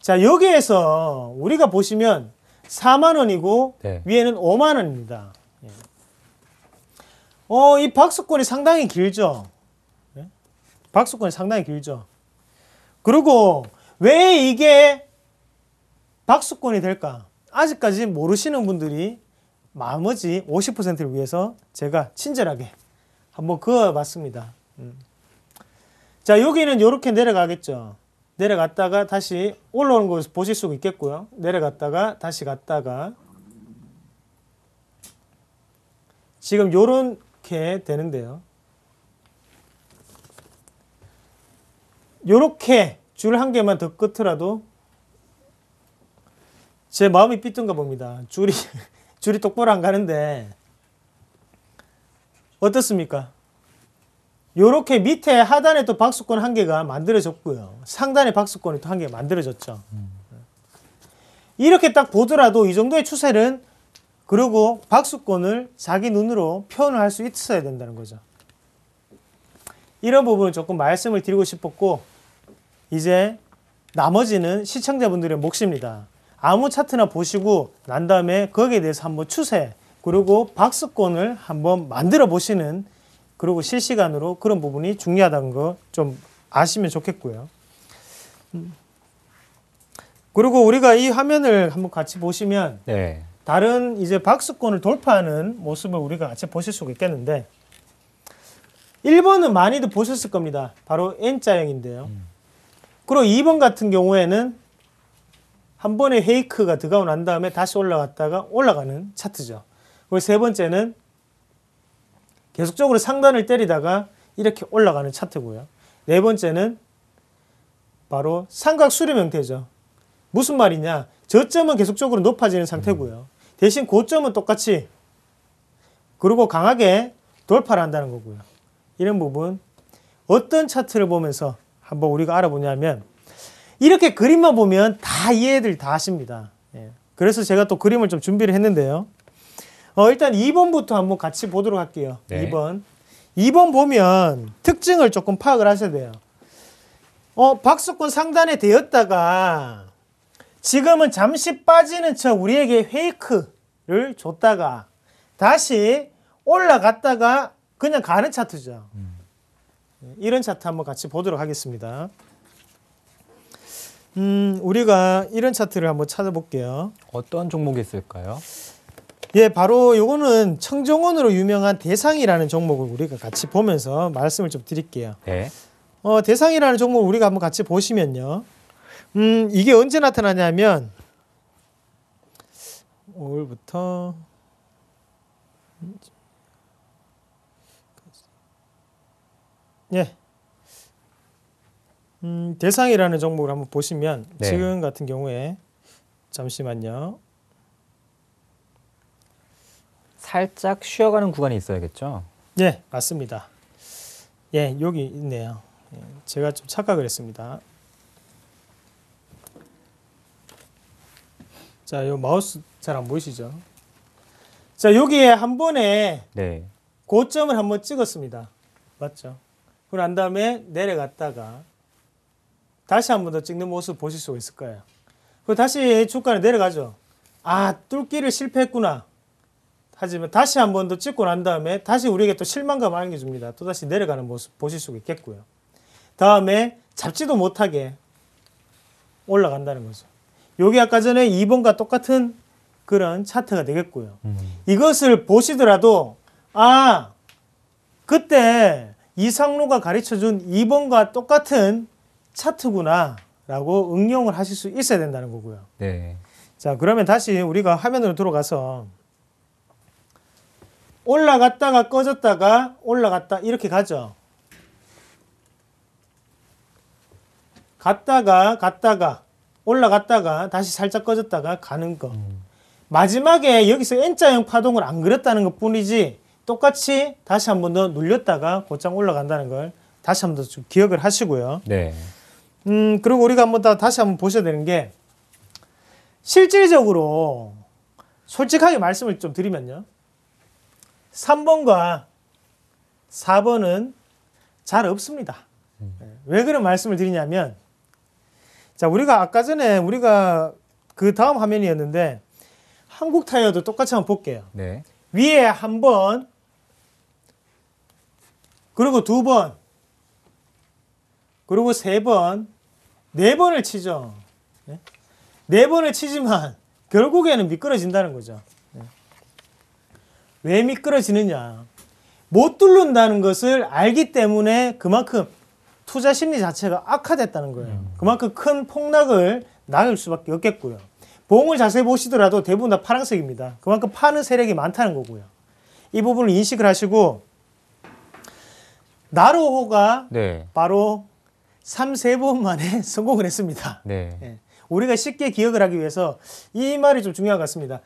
자, 여기에서 우리가 보시면 4만 원이고 네. 위에는 5만 원입니다. 이 박스권이 상당히 길죠. 박스권이 상당히 길죠. 그리고 왜 이게 박스권이 될까? 아직까지 모르시는 분들이 나머지 50%를 위해서 제가 친절하게 한번 그어봤습니다. 자, 여기는 이렇게 내려가겠죠. 내려갔다가 다시 올라오는 것을 보실 수가 있겠고요. 내려갔다가 다시 갔다가 지금 요런 이렇게 되는데요. 요렇게 줄 한 개만 더 끄더라도 제 마음이 삐뚤가 봅니다. 줄이 똑바로 안 가는데 어떻습니까? 요렇게 밑에 하단에 또 박스권 한 개가 만들어졌고요. 상단에 박스권이 또 한 개가 만들어졌죠. 이렇게 딱 보더라도 이 정도의 추세는 그리고 박스권을 자기 눈으로 표현을 할 수 있어야 된다는 거죠. 이런 부분을 조금 말씀을 드리고 싶었고 이제 나머지는 시청자분들의 몫입니다. 아무 차트나 보시고 난 다음에 거기에 대해서 한번 추세 그리고 박스권을 한번 만들어 보시는 그리고 실시간으로 그런 부분이 중요하다는 거 좀 아시면 좋겠고요. 그리고 우리가 이 화면을 한번 같이 보시면 네. 다른 이제 박스권을 돌파하는 모습을 우리가 같이 보실 수가 있겠는데 1번은 많이들 보셨을 겁니다. 바로 N자형인데요. 그리고 2번 같은 경우에는 한 번에 페이크가 들어가고 난 다음에 다시 올라갔다가 올라가는 차트죠. 그리고 세 번째는 계속적으로 상단을 때리다가 이렇게 올라가는 차트고요. 네 번째는 바로 삼각 수렴 형태죠. 무슨 말이냐? 저점은 계속적으로 높아지는 상태고요. 대신 고점은 똑같이 그리고 강하게 돌파를 한다는 거고요. 이런 부분 어떤 차트를 보면서 한번 우리가 알아보냐면 이렇게 그림만 보면 다 이해들 다 하십니다. 예. 그래서 제가 또 그림을 좀 준비를 했는데요. 일단 2번부터 한번 같이 보도록 할게요. 네. 2번 보면 특징을 조금 파악을 하셔야 돼요. 박스권 상단에 되었다가 지금은 잠시 빠지는 척 우리에게 페이크를 줬다가 다시 올라갔다가 그냥 가는 차트죠. 이런 차트 한번 같이 보도록 하겠습니다. 우리가 이런 차트를 한번 찾아볼게요. 어떤 종목이 있을까요? 예, 바로 요거는 청정원으로 유명한 대상이라는 종목을 우리가 같이 보면서 말씀을 좀 드릴게요. 네. 대상이라는 종목 우리가 한번 같이 보시면요. 이게 언제 나타나냐면 5월부터 예. 대상이라는 종목을 한번 보시면 네. 지금 같은 경우에 잠시만요. 살짝 쉬어가는 구간이 있어야겠죠? 예, 맞습니다. 예, 여기 있네요. 예, 제가 좀 착각을 했습니다. 자, 요 마우스 잘 안 보이시죠? 자, 여기에 한 번에 네. 고점을 한번 찍었습니다. 맞죠? 그리고 난 다음에 내려갔다가 다시 한 번 더 찍는 모습 보실 수가 있을 거예요. 그리고 다시 주가는 내려가죠. 아, 뚫기를 실패했구나. 하지만 다시 한 번 더 찍고 난 다음에 다시 우리에게 또 실망감을 안겨줍니다. 또 다시 내려가는 모습 보실 수가 있겠고요. 다음에 잡지도 못하게 올라간다는 거죠. 요게 아까 전에 2번과 똑같은 그런 차트가 되겠고요. 이것을 보시더라도 아, 그때 이상로가 가르쳐준 2번과 똑같은 차트구나 라고 응용을 하실 수 있어야 된다는 거고요. 네. 자, 그러면 다시 우리가 화면으로 들어가서 올라갔다가 꺼졌다가 올라갔다 이렇게 가죠. 갔다가 올라갔다가 다시 살짝 꺼졌다가 가는 거. 마지막에 여기서 N자형 파동을 안 그렸다는 것 뿐이지 똑같이 다시 한 번 더 눌렸다가 곧장 올라간다는 걸 다시 한 번 더 좀 기억을 하시고요. 네. 그리고 우리가 한번 다시 한번 보셔야 되는 게 실질적으로 솔직하게 말씀을 좀 드리면요. 3번과 4번은 잘 없습니다. 왜 그런 말씀을 드리냐면 자, 우리가 아까 전에 우리가 그 다음 화면이었는데 한국 타이어도 똑같이 한번 볼게요. 네. 위에 한 번, 그리고 두 번, 그리고 세 번, 네 번을 치죠. 네 번을 치지만 결국에는 미끄러진다는 거죠. 왜 미끄러지느냐? 못 뚫는다는 것을 알기 때문에 그만큼 투자 심리 자체가 악화됐다는 거예요. 그만큼 큰 폭락을 낳을 수밖에 없겠고요. 봉을 자세히 보시더라도 대부분 다 파란색입니다. 그만큼 파는 세력이 많다는 거고요. 이 부분을 인식을 하시고 나로호가 네. 바로 3-4번 만에 성공을 했습니다. 네. 예. 우리가 쉽게 기억을 하기 위해서 이 말이 좀 중요한 것 같습니다.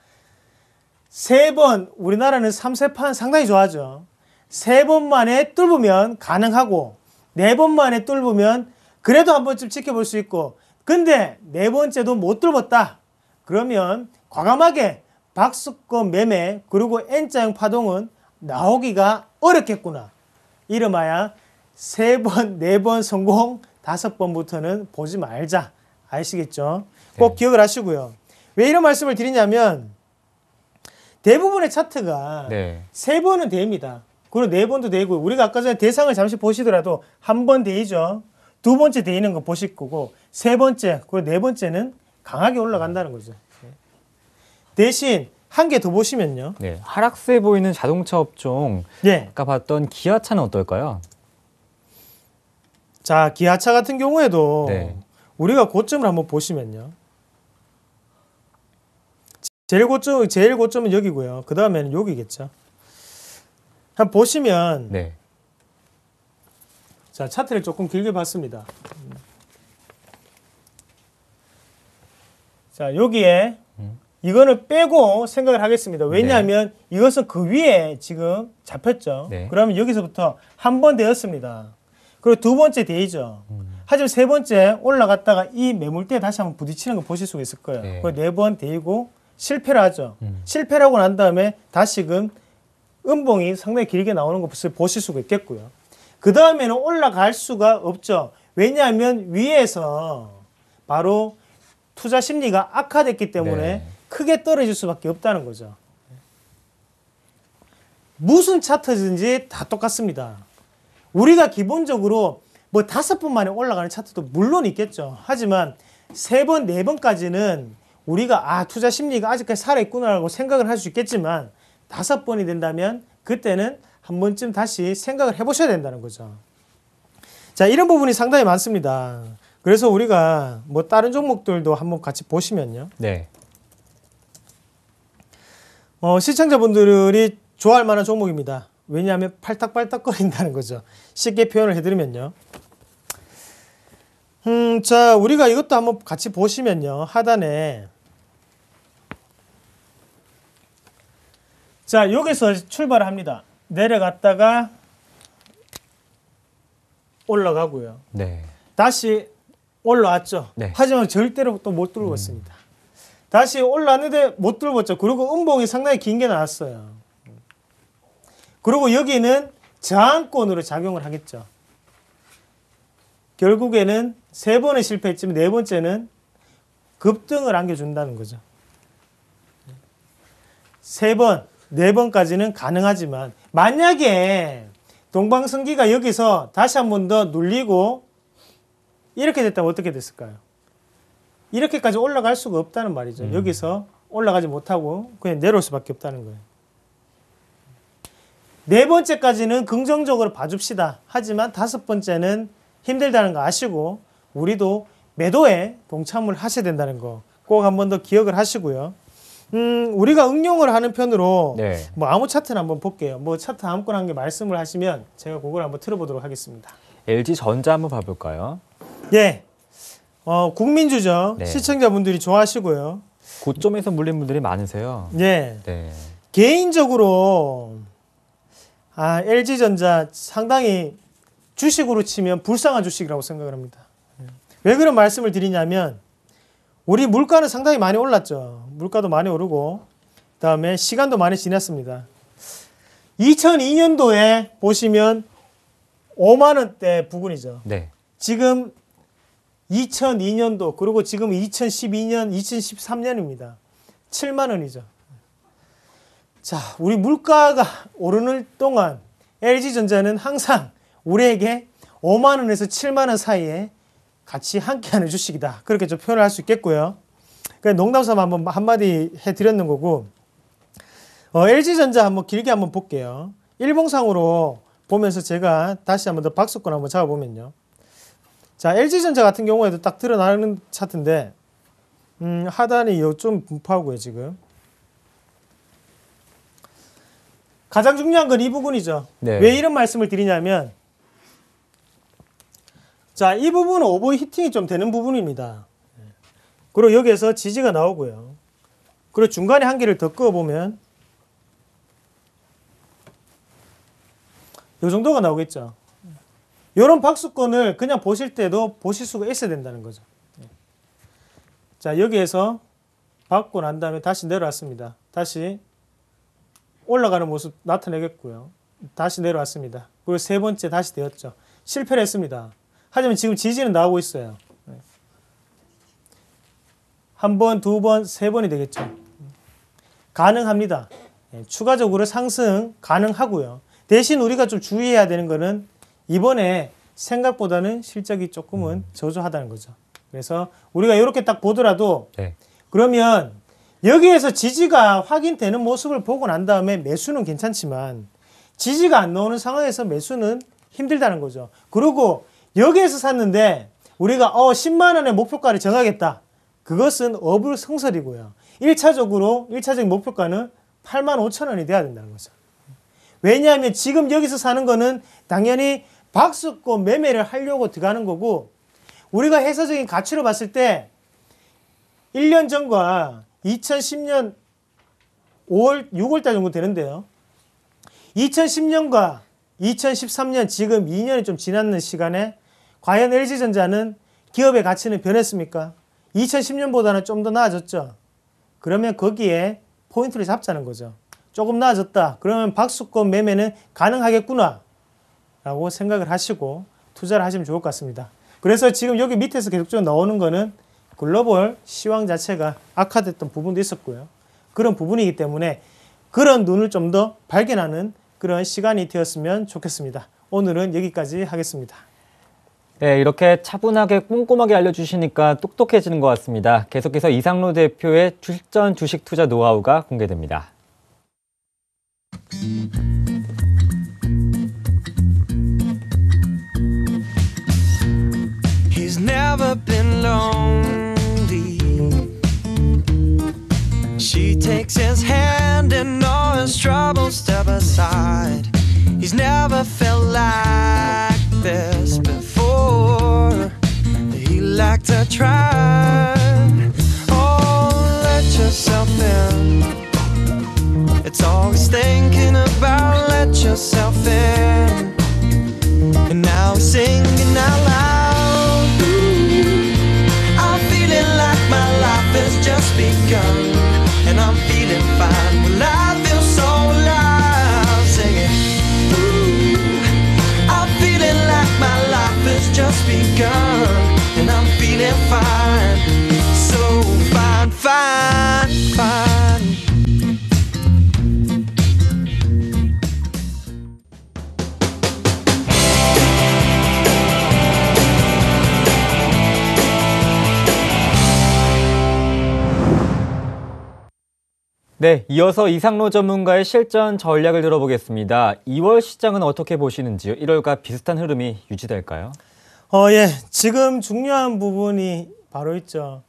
3번, 우리나라는 3세판 상당히 좋아하죠. 3번 만에 뚫으면 가능하고 4번 만에 뚫으면 그래도 한 번쯤 지켜볼 수 있고, 근데 4번째도 못 뚫었다. 그러면 과감하게 박스권 매매 그리고 N자형 파동은 나오기가 어렵겠구나. 이름하여 3번, 4번 성공, 5번부터는 보지 말자. 아시겠죠? 꼭 기억을 하시고요. 왜 이런 말씀을 드리냐면 대부분의 차트가 네. 3번은 대입니다. 그리고 4번도 대이고, 우리가 아까 전에 대상을 잠시 보시더라도 한 번 대이죠. 두 번째 대이는 거 보실 거고, 세 번째 그리고 네 번째는 강하게 올라간다는 거죠. 대신 한 개 더 보시면요. 네. 하락세 보이는 자동차 업종. 예. 아까 봤던 기아차는 어떨까요? 자, 기아차 같은 경우에도 네. 우리가 고점을 한번 보시면요. 제일 고점은 여기고요. 그 다음에는 여기겠죠. 한번 보시면, 네. 자, 차트를 조금 길게 봤습니다. 자, 여기에 이거는 빼고 생각을 하겠습니다. 왜냐하면 이것은 그 위에 지금 잡혔죠. 네. 그러면 여기서부터 한 번 되었습니다. 그리고 두 번째 대이죠. 하지만 세 번째 올라갔다가 이 매물대에 다시 한번 부딪히는 거 보실 수가 있을 거예요. 네. 그리고 네 번 대이고 실패를 하죠. 실패를 하고 난 다음에 다시금 음봉이 상당히 길게 나오는 것을 보실 수가 있겠고요. 그 다음에는 올라갈 수가 없죠. 왜냐하면 위에서 바로 투자 심리가 악화됐기 때문에 네. 크게 떨어질 수밖에 없다는 거죠. 무슨 차트든지 다 똑같습니다. 우리가 기본적으로 뭐 5번 만에 올라가는 차트도 물론 있겠죠. 하지만 3번, 4번까지는 우리가 투자 심리가 아직까지 살아있구나라고 생각을 할 수 있겠지만 5번이 된다면 그때는 한 번쯤 다시 생각을 해보셔야 된다는 거죠. 자, 이런 부분이 상당히 많습니다. 그래서 우리가 뭐 다른 종목들도 한번 같이 보시면요. 네. 시청자분들이 좋아할 만한 종목입니다. 왜냐하면 팔딱팔딱 거린다는 거죠. 쉽게 표현을 해드리면요. 자, 우리가 이것도 한번 같이 보시면요. 하단에. 자, 여기서 출발을 합니다. 내려갔다가 올라가고요. 네. 다시 올라왔죠. 네. 하지만 절대로 또 못 뚫고 있습니다. 다시 올라왔는데 못 뚫었죠. 그리고 음봉이 상당히 긴 게 나왔어요. 그리고 여기는 저항권으로 작용을 하겠죠. 결국에는 3번은 실패했지만 4번째는 급등을 안겨준다는 거죠. 3번, 4번까지는 가능하지만 만약에 동방성기가 여기서 다시 한 번 더 눌리고 이렇게 됐다면 어떻게 됐을까요? 이렇게까지 올라갈 수가 없다는 말이죠. 여기서 올라가지 못하고 그냥 내려올 수밖에 없다는 거예요. 4번째까지는 긍정적으로 봐줍시다. 하지만 5번째는 힘들다는 거 아시고 우리도 매도에 동참을 하셔야 된다는 거 꼭 한 번 더 기억을 하시고요. 우리가 응용을 하는 편으로 네. 뭐 아무 차트나 한번 볼게요. 뭐 차트 아무거나 한 개 말씀을 하시면 제가 그걸 한번 틀어보도록 하겠습니다. LG전자 한번 봐볼까요? 예, 국민주죠. 네. 시청자분들이 좋아하시고요. 고점에서 물린 분들이 많으세요. 예, 네. 개인적으로 LG전자 상당히 주식으로 치면 불쌍한 주식이라고 생각을 합니다. 왜 그런 말씀을 드리냐면 우리 물가는 상당히 많이 올랐죠. 물가도 많이 오르고 그다음에 시간도 많이 지났습니다. 2002년도에 보시면 5만 원대 부근이죠. 네. 지금 2002년도 그리고 지금 2012년, 2013년입니다. 7만 원이죠. 자, 우리 물가가 오르는 동안 LG전자는 항상 우리에게 5만 원에서 7만 원 사이에 같이 함께하는 주식이다. 그렇게 좀 표현을 할 수 있겠고요. 그냥 농담삼아 한번 한마디 해드렸는 거고 LG전자 한번 길게 한번 볼게요. 일봉상으로 보면서 제가 다시 한번 더 박스권 한번 잡아보면요. 자, LG전자 같은 경우에도 딱 드러나는 차트인데 하단이 좀 분포하고요. 지금 가장 중요한 건 이 부분이죠. 네. 왜 이런 말씀을 드리냐면 자, 이 부분은 오버히팅이 좀 되는 부분입니다. 그리고 여기에서 지지가 나오고요. 그리고 중간에 한 개를 더 그어보면 이 정도가 나오겠죠. 이런 박스권을 그냥 보실 때도 보실 수가 있어야 된다는 거죠. 자, 여기에서 받고 난 다음에 다시 내려왔습니다. 다시 올라가는 모습 나타내겠고요. 다시 내려왔습니다. 그리고 세 번째 다시 되었죠. 실패를 했습니다. 하지만 지금 지지는 나오고 있어요. 한 번, 두 번, 세 번이 되겠죠. 가능합니다. 추가적으로 상승 가능하고요. 대신 우리가 좀 주의해야 되는 거는 이번에 생각보다는 실적이 조금은 저조하다는 거죠. 그래서 우리가 이렇게 딱 보더라도 네. 그러면 여기에서 지지가 확인되는 모습을 보고 난 다음에 매수는 괜찮지만 지지가 안 나오는 상황에서 매수는 힘들다는 거죠. 그리고 여기에서 샀는데 우리가 10만 원의 목표가를 정하겠다. 그것은 어불성설이고요. 1차적인 목표가는 8만 5천 원이 돼야 된다는 거죠. 왜냐하면 지금 여기서 사는 거는 당연히 박스권 매매를 하려고 들어가는 거고 우리가 회사적인 가치로 봤을 때 1년 전과 2010년 5월, 6월달 정도 되는데요. 2010년과 2013년 지금 2년이 좀 지났는 시간에 과연 LG전자는 기업의 가치는 변했습니까? 2010년보다는 좀 더 나아졌죠. 그러면 거기에 포인트를 잡자는 거죠. 조금 나아졌다. 그러면 박스권 매매는 가능하겠구나 라고 생각을 하시고 투자를 하시면 좋을 것 같습니다. 그래서 지금 여기 밑에서 계속적으로 나오는 거는 글로벌 시황 자체가 악화됐던 부분도 있었고요. 그런 부분이기 때문에 그런 눈을 좀 더 발견하는 그런 시간이 되었으면 좋겠습니다. 오늘은 여기까지 하겠습니다. 네, 이렇게 차분하게 꼼꼼하게 알려주시니까 똑똑해지는 것 같습니다. 계속해서 이상로 대표의 실전 주식 투자 노하우가 공개됩니다. He's never been lonely. She takes his hand and all his troubles step aside. He's never felt like this before. He liked to try. Oh, let yourself in. It's all he's thinking about. Let yourself in. And now he's singing out loud. Ooh, I'm feeling like my life has just begun. And I'm feeling fine. Well, I feel so alive. Singing. Ooh, I'm feeling like my life has just begun. And I'm feeling fine. So fine, fine, fine. 네, 이어서 이상로 전문가의 실전 전략을 들어보겠습니다. 2월 시장은 어떻게 보시는지요? 1월과 비슷한 흐름이 유지될까요? 예. 지금 중요한 부분이 바로 있죠.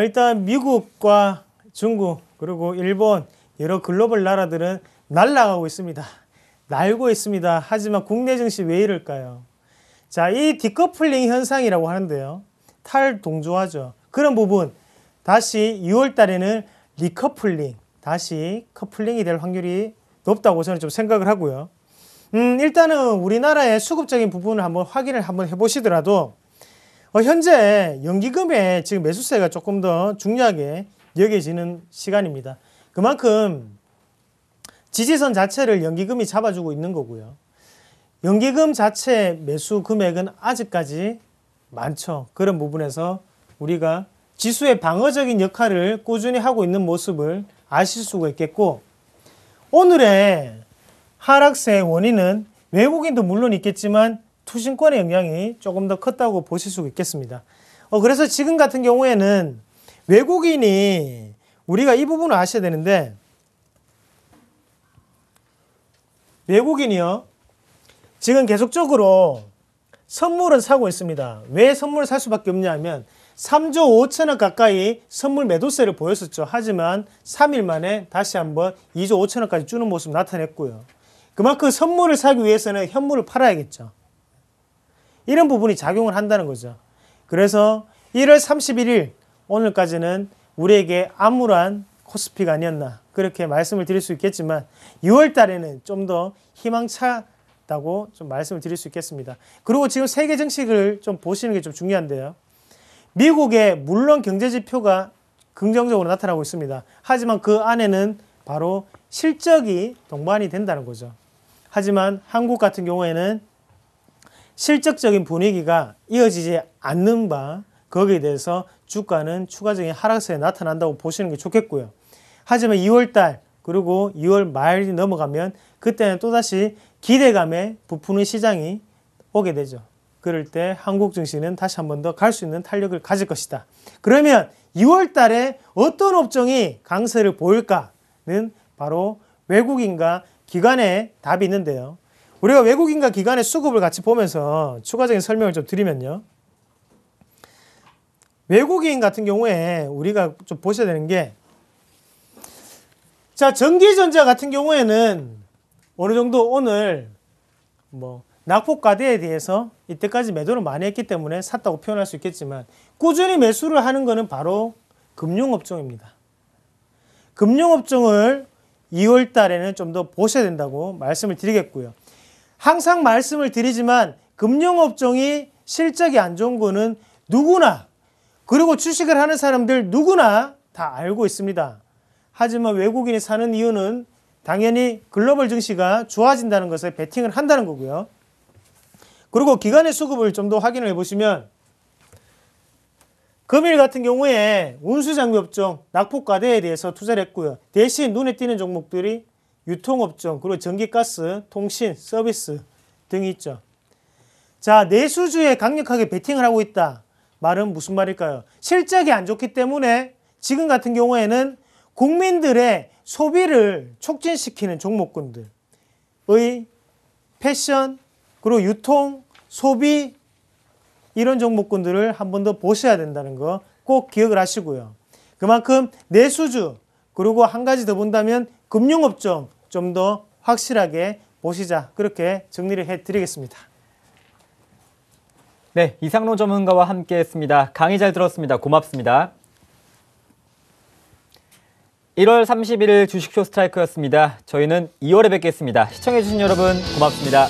일단 미국과 중국 그리고 일본 여러 글로벌 나라들은 날아가고 있습니다. 날고 있습니다. 하지만 국내 증시 왜 이럴까요? 자, 이 디커플링 현상이라고 하는데요. 탈동조화죠. 그런 부분 다시 6월 달에는 리커플링, 다시 커플링이 될 확률이 높다고 저는 좀 생각을 하고요. 일단은 우리나라의 수급적인 부분을 한번 확인을 한번 해보시더라도 현재 연기금의 지금 매수세가 조금 더 중요하게 여겨지는 시간입니다. 그만큼 지지선 자체를 연기금이 잡아주고 있는 거고요. 연기금 자체 매수 금액은 아직까지 많죠. 그런 부분에서 우리가 지수의 방어적인 역할을 꾸준히 하고 있는 모습을 아실 수가 있겠고 오늘의 하락세의 원인은 외국인도 물론 있겠지만 투신권의 영향이 조금 더 컸다고 보실 수 있겠습니다. 그래서 지금 같은 경우에는 외국인이 우리가 이 부분을 아셔야 되는데 외국인이요. 지금 계속적으로 선물은 사고 있습니다. 왜 선물을 살 수밖에 없냐 하면 3조 5천억 가까이 선물 매도세를 보였었죠. 하지만 3일 만에 다시 한번 2조 5천억까지 주는 모습 나타냈고요. 그만큼 선물을 사기 위해서는 현물을 팔아야겠죠. 이런 부분이 작용을 한다는 거죠. 그래서 1월 31일 오늘까지는 우리에게 암울한 코스피가 아니었나 그렇게 말씀을 드릴 수 있겠지만 6월 달에는 좀 더 희망차다고 좀 말씀을 드릴 수 있겠습니다. 그리고 지금 세계 증시를 좀 보시는 게 좀 중요한데요. 미국의 물론 경제 지표가 긍정적으로 나타나고 있습니다. 하지만 그 안에는 바로 실적이 동반이 된다는 거죠. 하지만 한국 같은 경우에는 실적적인 분위기가 이어지지 않는 바 거기에 대해서 주가는 추가적인 하락세에 나타난다고 보시는 게 좋겠고요. 하지만 2월달 그리고 2월 말이 넘어가면 그때는 또다시 기대감에 부푸는 시장이 오게 되죠. 그럴 때 한국 증시는 다시 한 번 더 갈 수 있는 탄력을 가질 것이다. 그러면 2월 달에 어떤 업종이 강세를 보일까는 바로 외국인과 기관의 답이 있는데요. 우리가 외국인과 기관의 수급을 같이 보면서 추가적인 설명을 좀 드리면요. 외국인 같은 경우에 우리가 좀 보셔야 되는 게, 자, 전기전자 같은 경우에는 어느 정도 오늘 낙폭과대에 대해서 이때까지 매도를 많이 했기 때문에 샀다고 표현할 수 있겠지만 꾸준히 매수를 하는 것은 바로 금융업종입니다. 금융업종을 2월 달에는 좀 더 보셔야 된다고 말씀을 드리겠고요. 항상 말씀을 드리지만 금융업종이 실적이 안 좋은 거는 누구나, 그리고 주식을 하는 사람들 누구나 다 알고 있습니다. 하지만 외국인이 사는 이유는 당연히 글로벌 증시가 좋아진다는 것에 베팅을 한다는 거고요. 그리고 기관의 수급을 좀 더 확인을 해보시면 금일 같은 경우에 운수장비업종 낙폭과대에 대해서 투자를 했고요. 대신 눈에 띄는 종목들이 유통업종, 그리고 전기가스, 통신, 서비스 등이 있죠. 자, 내수주에 강력하게 베팅을 하고 있다. 말은 무슨 말일까요? 실적이 안 좋기 때문에 지금 같은 경우에는 국민들의 소비를 촉진시키는 종목군들의 패션, 그리고 유통, 소비 이런 종목군들을 한 번 더 보셔야 된다는 거 꼭 기억을 하시고요. 그만큼 내수주, 그리고 한 가지 더 본다면 금융업종 좀 더 확실하게 보시자. 그렇게 정리를 해드리겠습니다. 네, 이상로 전문가와 함께했습니다. 강의 잘 들었습니다. 고맙습니다. 1월 31일 주식쇼 스트라이크였습니다. 저희는 2월에 뵙겠습니다. 시청해주신 여러분 고맙습니다.